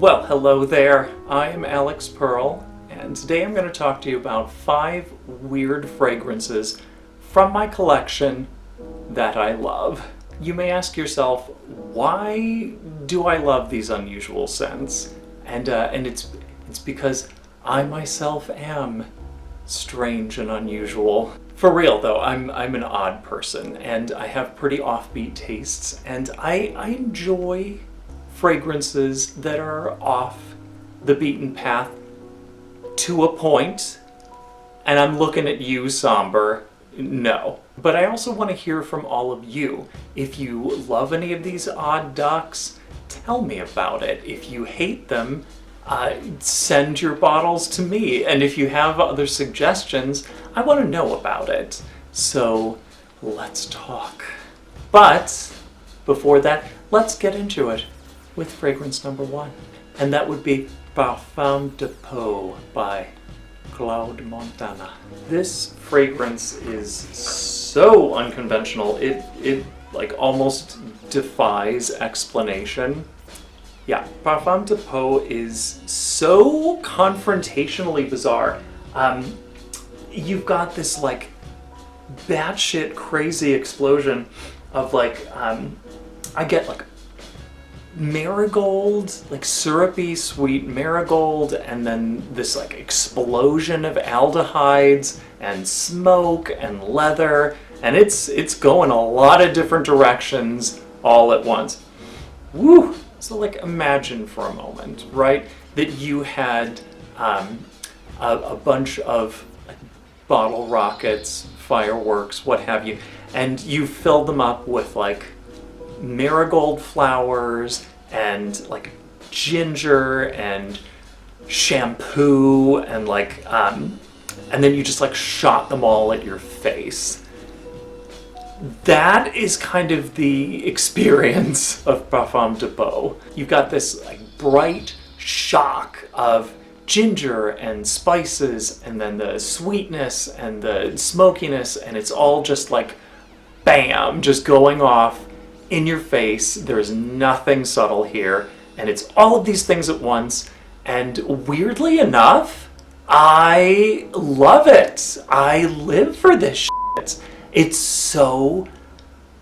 Well, hello there. I am Alex Pearl, and today I'm going to talk to you about 5 weird fragrances from my collection that I love. You may ask yourself, why do I love these unusual scents? And it's because I myself am strange and unusual. For real though, I'm an odd person, and I have pretty offbeat tastes, and I enjoy fragrances that are off the beaten path to a point. And I'm looking at you, Somber. No. But I also want to hear from all of you. If you love any of these odd ducks, tell me about it. If you hate them, send your bottles to me. And if you have other suggestions, I want to know about it. So let's talk. But before that, let's get into it with fragrance number 1. And that would be Parfum de Peau by Claude Montana. This fragrance is so unconventional, it like almost defies explanation. Yeah, Parfum de Peau is so confrontationally bizarre. You've got this like batshit crazy explosion of like, I get like marigold, like syrupy sweet marigold, and then this like explosion of aldehydes and smoke and leather, and it's going a lot of different directions all at once. Woo! So like imagine for a moment, right, that you had a bunch of like, bottle rockets, fireworks, what have you, and you filled them up with like marigold flowers and like ginger and shampoo and like and then you just like shot them all at your face. That is kind of the experience of Parfum de Peau. You've got this like bright shock of ginger and spices, and then the sweetness and the smokiness, and it's all just like bam, just going off in your face. There's nothing subtle here, and it's all of these things at once, and weirdly enough, I love it. I live for this shit. It's so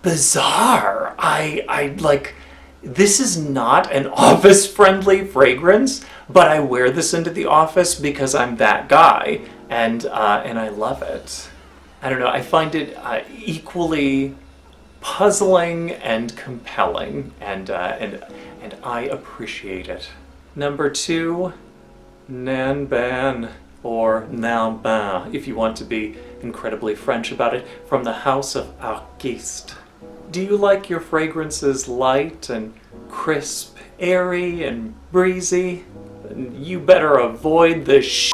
bizarre. I like, this is not an office-friendly fragrance, but I wear this into the office because I'm that guy, and I love it. I don't know, I find it equally puzzling and compelling, and I appreciate it. Number 2, Nanban, or Nanban, if you want to be incredibly French about it, from the house of Arquiste. Do you like your fragrances light and crisp, airy and breezy? You better avoid the shit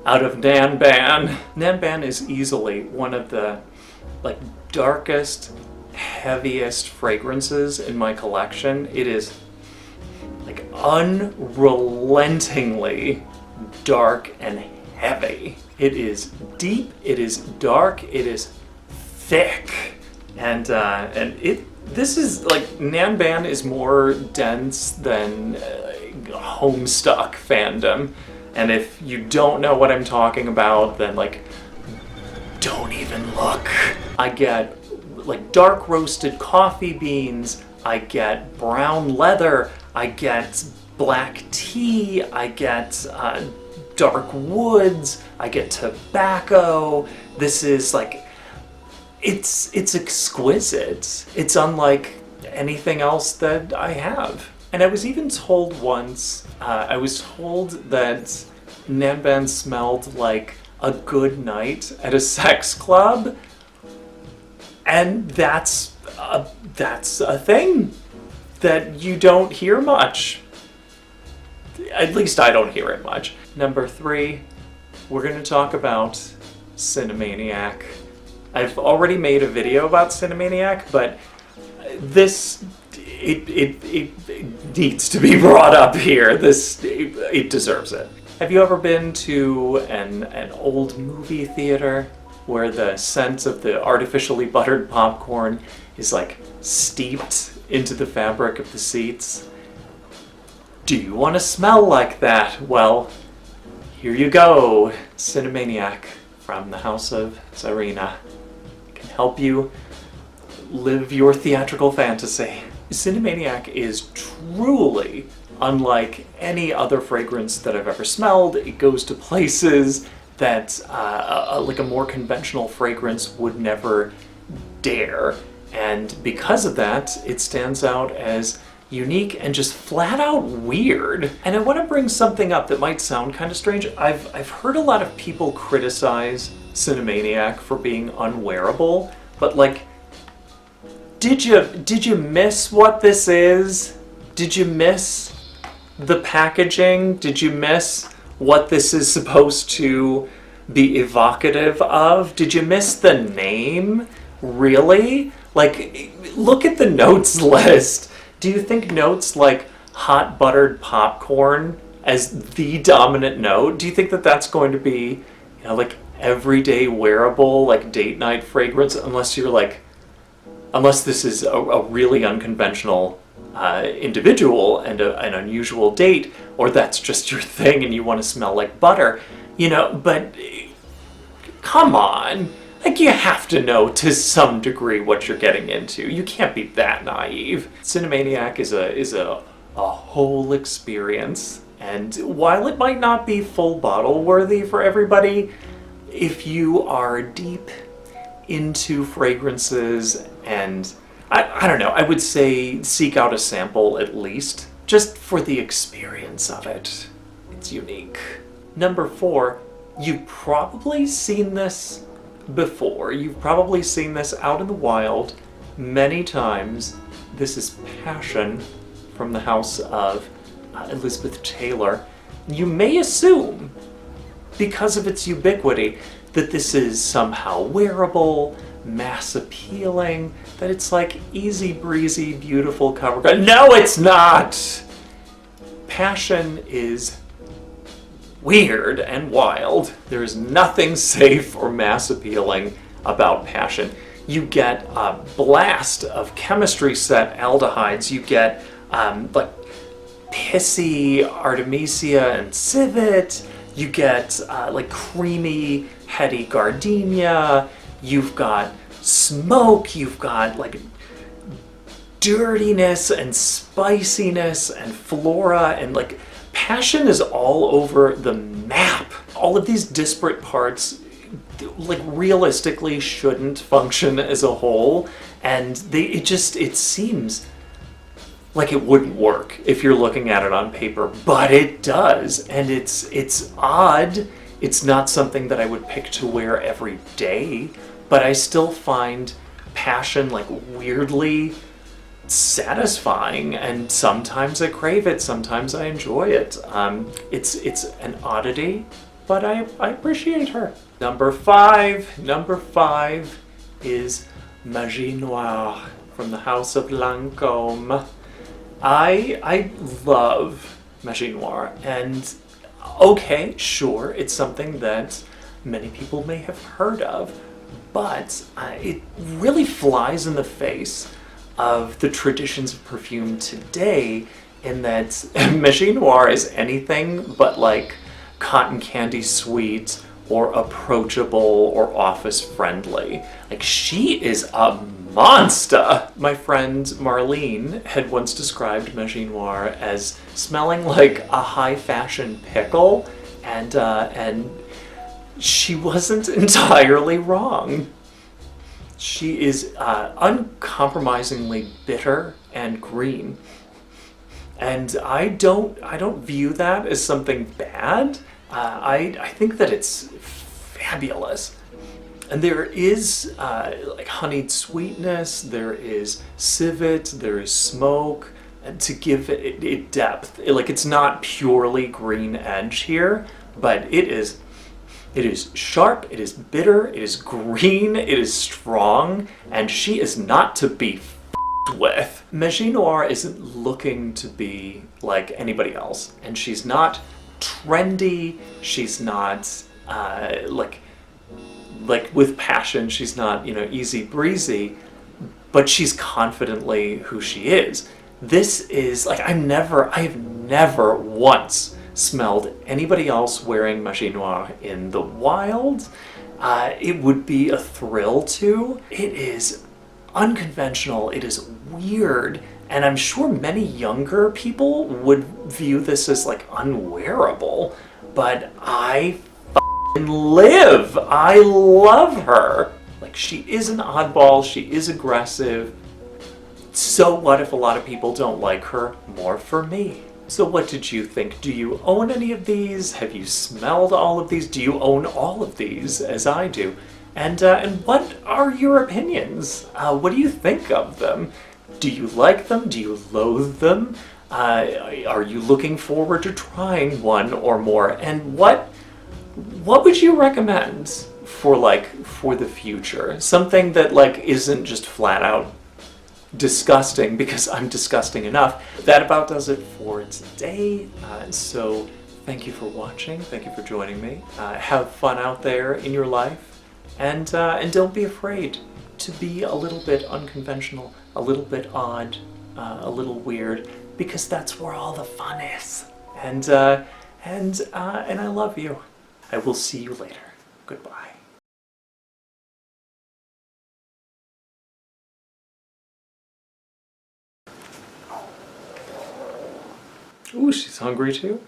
out of Nanban. Nanban is easily one of the like darkest, heaviest fragrances in my collection. It is like unrelentingly dark and heavy. It is deep, it is dark, it is thick, and this is like, Nanban is more dense than Homestuck fandom, and if you don't know what I'm talking about, then like don't even look. I get like dark roasted coffee beans, I get brown leather, I get black tea, I get dark woods, I get tobacco. This is like, it's exquisite. It's unlike anything else that I have. And I was even told once, I was told that Nanban smelled like a good night at a sex club, and that's a thing that you don't hear much. At least I don't hear it much. Number 3, we're going to talk about Cinemaniac. I've already made a video about Cinemaniac, but this, it needs to be brought up here. It deserves it. Have you ever been to an old movie theater where the scent of the artificially buttered popcorn is like steeped into the fabric of the seats? Do you want to smell like that? Well, here you go. Cinemaniac from the House of Tsarina can help you live your theatrical fantasy. Cinemaniac is truly unlike any other fragrance that I've ever smelled. It goes to places that like a more conventional fragrance would never dare. And because of that, it stands out as unique and just flat out weird. And I want to bring something up that might sound kind of strange. I've heard a lot of people criticize Cinemaniac for being unwearable, but like, did you miss what this is? Did you miss the packaging? Did you miss what this is supposed to be evocative of? Did you miss the name? Really? Like, look at the notes list. Do you think notes like hot buttered popcorn as the dominant note, do you think that that's going to be, you know, like everyday wearable, like date night fragrance, unless this is a really unconventional individual and an unusual date, or that's just your thing and you want to smell like butter, you know, but come on. Like, you have to know to some degree what you're getting into. You can't be that naive. Cinemaniac is a whole experience, and while it might not be full bottle worthy for everybody, if you are deep into fragrances, and I don't know, I would say seek out a sample at least, just for the experience of it. It's unique. Number 4, you've probably seen this before. You've probably seen this out in the wild many times. This is Passion from the House of Elizabeth Taylor. You may assume, because of its ubiquity, that this is somehow wearable, mass appealing, that it's like easy breezy, beautiful cover. No, it's not! Passion is weird and wild. There is nothing safe or mass appealing about Passion. You get a blast of chemistry set aldehydes. You get like pissy Artemisia and civet. You get like creamy, heady gardenia. You've got smoke. You've got like dirtiness and spiciness and flora, and like Passion is all over the map. All of these disparate parts, like, realistically shouldn't function as a whole, and it seems like it wouldn't work if you're looking at it on paper, but it does, and it's odd. It's not something that I would pick to wear every day, but I still find Passion like weirdly satisfying, and sometimes I crave it, sometimes I enjoy it. It's an oddity, but I appreciate her. Number 5 is Magie Noire from the House of Lancôme. I love Magie Noire, and okay, sure, it's something that many people may have heard of, but it really flies in the face of the traditions of perfume today, in that Magie Noire is anything but like cotton candy sweet or approachable or office friendly. Like, she is a monster! My friend Marlene had once described Magie Noire as smelling like a high fashion pickle, and she wasn't entirely wrong. She is uncompromisingly bitter and green, and I don't view that as something bad. I think that it's fabulous, and there is like honeyed sweetness. There is civet. There is smoke, and to give it depth. Like, it's not purely green edge here, but it is. It is sharp, it is bitter, it is green, it is strong, and she is not to be f***ed with. Magie Noire isn't looking to be like anybody else, and she's not trendy, she's not, like with Passion, she's not, you know, easy breezy, but she's confidently who she is. This is, like, I have never once smelled anybody else wearing Magie Noire in the wild. It would be a thrill to. It is unconventional, it is weird, and I'm sure many younger people would view this as like unwearable, but I f***ing live! I love her! Like, she is an oddball, she is aggressive. So what if a lot of people don't like her? More for me. So what did you think? Do you own any of these? Have you smelled all of these? Do you own all of these, as I do? And what are your opinions? What do you think of them? Do you like them? Do you loathe them? Are you looking forward to trying one or more? And what would you recommend for the future? Something that isn't just flat out disgusting, because I'm disgusting enough. That about does it for today. So thank you for watching. Thank you for joining me. Have fun out there in your life, and don't be afraid to be a little bit unconventional, a little bit odd, a little weird, because that's where all the fun is. And I love you. I will see you later. Goodbye. Ooh, she's hungry too.